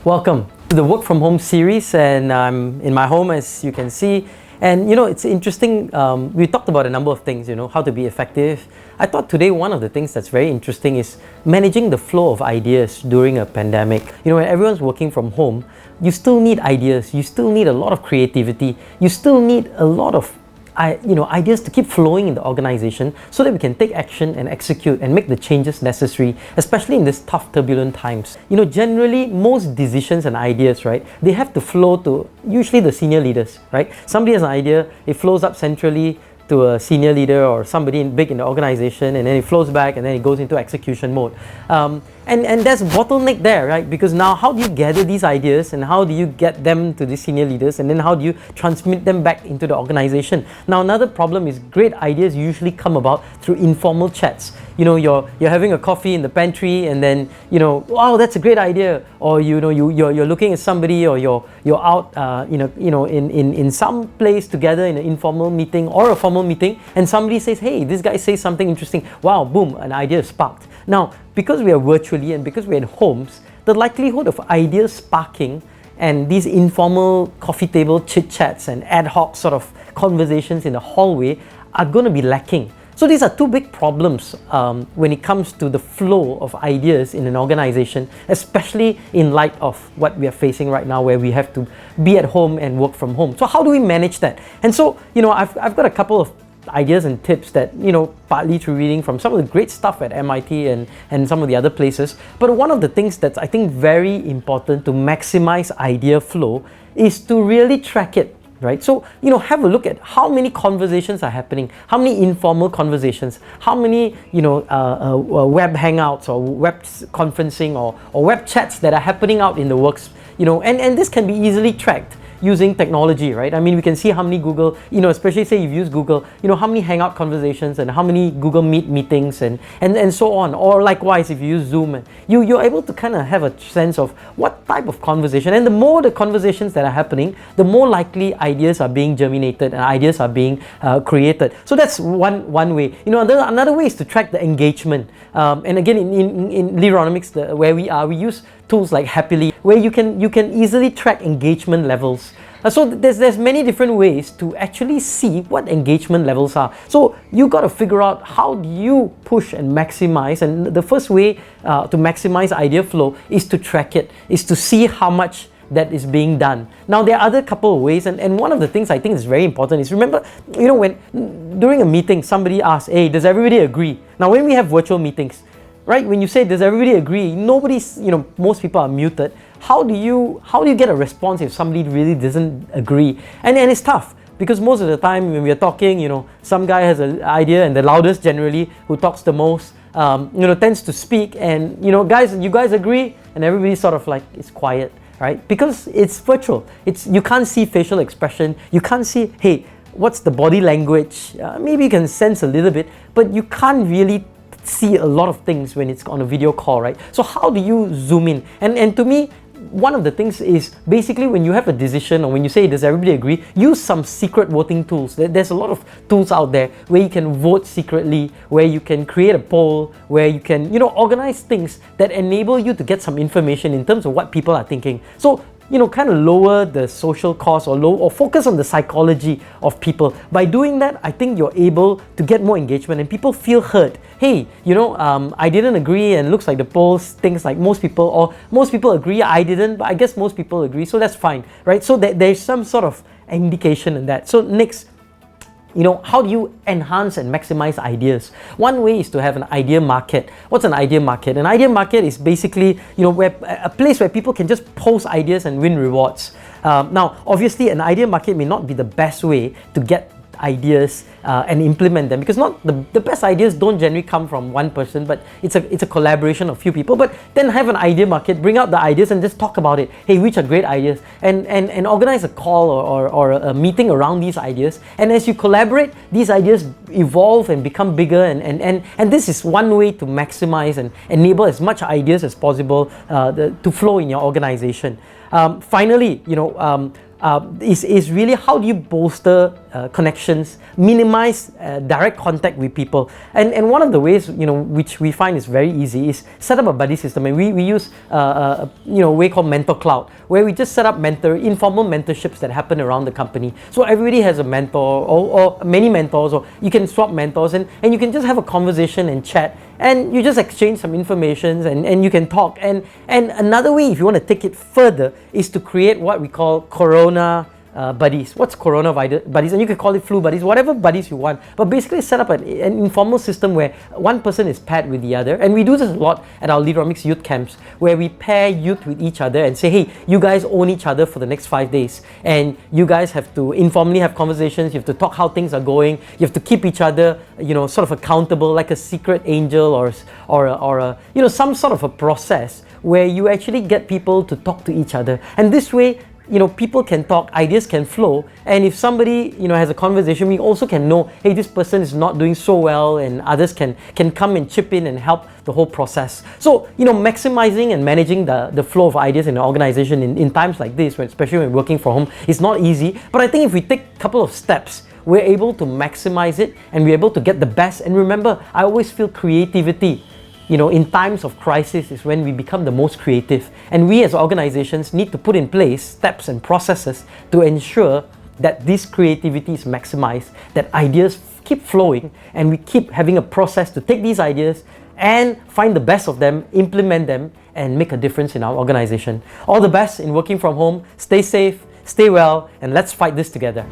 Welcome to the Work From Home series, and I'm in my home, as you can see. And it's interesting, we talked about a number of things, how to be effective. I thought today one of the things that's very interesting is managing the flow of ideas during a pandemic. When everyone's working from home, you still need ideas, you still need a lot of creativity, you still need a lot of ideas to keep flowing in the organization so that we can take action and execute and make the changes necessary, especially in these tough, turbulent times. Generally, most decisions and ideas, right, they have to flow to usually the senior leaders, right? Somebody has an idea, it flows up centrally to a senior leader or somebody big in the organization, and then it flows back and then it goes into execution mode. And there's a bottleneck there, right? Because now how do you gather these ideas and how do you get them to the senior leaders, and then how do you transmit them back into the organization? Now another problem is great ideas usually come about through informal chats. You're having a coffee in the pantry, and then wow, that's a great idea, or you're looking at somebody, or you're out in some place together in an informal meeting or a formal meeting, and somebody says, hey, this guy says something interesting, wow, boom, an idea is sparked. Now because we are virtually and because we're in homes, the likelihood of ideas sparking and these informal coffee table chit chats and ad hoc sort of conversations in the hallway are going to be lacking. So these are two big problems when it comes to the flow of ideas in an organization, especially in light of what we are facing right now, where we have to be at home and work from home. So how do we manage that? And so, I've got a couple of ideas and tips that, partly through reading from some of the great stuff at MIT and some of the other places. But one of the things that's, I think, very important to maximize idea flow is to really track it. Right? So, have a look at how many conversations are happening, how many informal conversations, how many, web hangouts or web conferencing or web chats that are happening out in the works, and this can be easily tracked using technology, right? I mean, we can see how many Google, especially say you've used Google, how many Hangout conversations and how many Google Meet meetings and so on. Or likewise, if you use Zoom, you're able to kind of have a sense of what type of conversation. And the more the conversations that are happening, the more likely ideas are being germinated and ideas are being created. So that's one way. Another way is to track the engagement. And again, in Leaderonomics, where we use tools like Happily, where you can easily track engagement levels. So there's many different ways to actually see what engagement levels are. So you got to figure out how do you push and maximize. And the first way to maximize idea flow is to track it, is to see how much that is being done. Now there are other couple of ways, and one of the things I think is very important is, remember, when during a meeting somebody asks, hey, does everybody agree? Now when we have virtual meetings, right, when you say does everybody agree, most people are muted. How do you get a response if somebody really doesn't agree? And it's tough, because most of the time when we are talking, some guy has an idea, and the loudest generally, who talks the most, tends to speak, and guys, you guys agree, and everybody sort of like is quiet, right? Because it's virtual. You can't see facial expression, you can't see, hey, what's the body language? Maybe you can sense a little bit, but you can't really see a lot of things when it's on a video call, right? So how do you zoom in? And to me, one of the things is basically when you have a decision, or when you say, does everybody agree, use some secret voting tools. There's a lot of tools out there where you can vote secretly, where you can create a poll, where you can, organize things that enable you to get some information in terms of what people are thinking. So kind of lower the social cost or focus on the psychology of people. By doing that, I think you're able to get more engagement and people feel heard. Hey, I didn't agree, and looks like the polls thinks like most people agree, I didn't, but I guess most people agree, so that's fine, right? So there's some sort of indication in that. So next, how do you enhance and maximize ideas? One way is to have an idea market. What's an idea market? An idea market is basically, where a place where people can just post ideas and win rewards. Now, obviously, an idea market may not be the best way to get ideas and implement them, because not the best ideas don't generally come from one person, but it's a collaboration of few people. But then have an idea market, bring out the ideas and just talk about it. Hey, which are great ideas, and organize a call or a meeting around these ideas. And as you collaborate, these ideas evolve and become bigger, and this is one way to maximize and enable as much ideas as possible to flow in your organization. Finally, is really how do you bolster connections, minimize direct contact with people. And one of the ways, which we find is very easy is set up a buddy system. And we use a way called Mentor Cloud, where we just set up informal mentorships that happen around the company. So everybody has a mentor or many mentors, or you can swap mentors, and you can just have a conversation and chat, and you just exchange some information, and you can talk. And another way, if you want to take it further, is to create what we call Corona buddies. What's Corona buddies? And you can call it flu buddies, whatever buddies you want. But basically set up an informal system where one person is paired with the other. And we do this a lot at our Leaderonomics youth camps, where we pair youth with each other and say, hey, you guys own each other for the next 5 days. And you guys have to informally have conversations. You have to talk how things are going. You have to keep each other, sort of accountable, like a secret angel or some sort of a process where you actually get people to talk to each other. And this way, people can talk, ideas can flow, and if somebody, has a conversation, we also can know, hey, this person is not doing so well, and others can come and chip in and help the whole process. So, maximizing and managing the flow of ideas in an organization in times like this, especially when working from home, is not easy. But I think if we take a couple of steps, we're able to maximize it, and we're able to get the best. And remember, I always feel creativity, in times of crisis is when we become the most creative. And we as organizations need to put in place steps and processes to ensure that this creativity is maximized, that ideas keep flowing, and we keep having a process to take these ideas and find the best of them, implement them, and make a difference in our organization. All the best in working from home. Stay safe, stay well, and let's fight this together.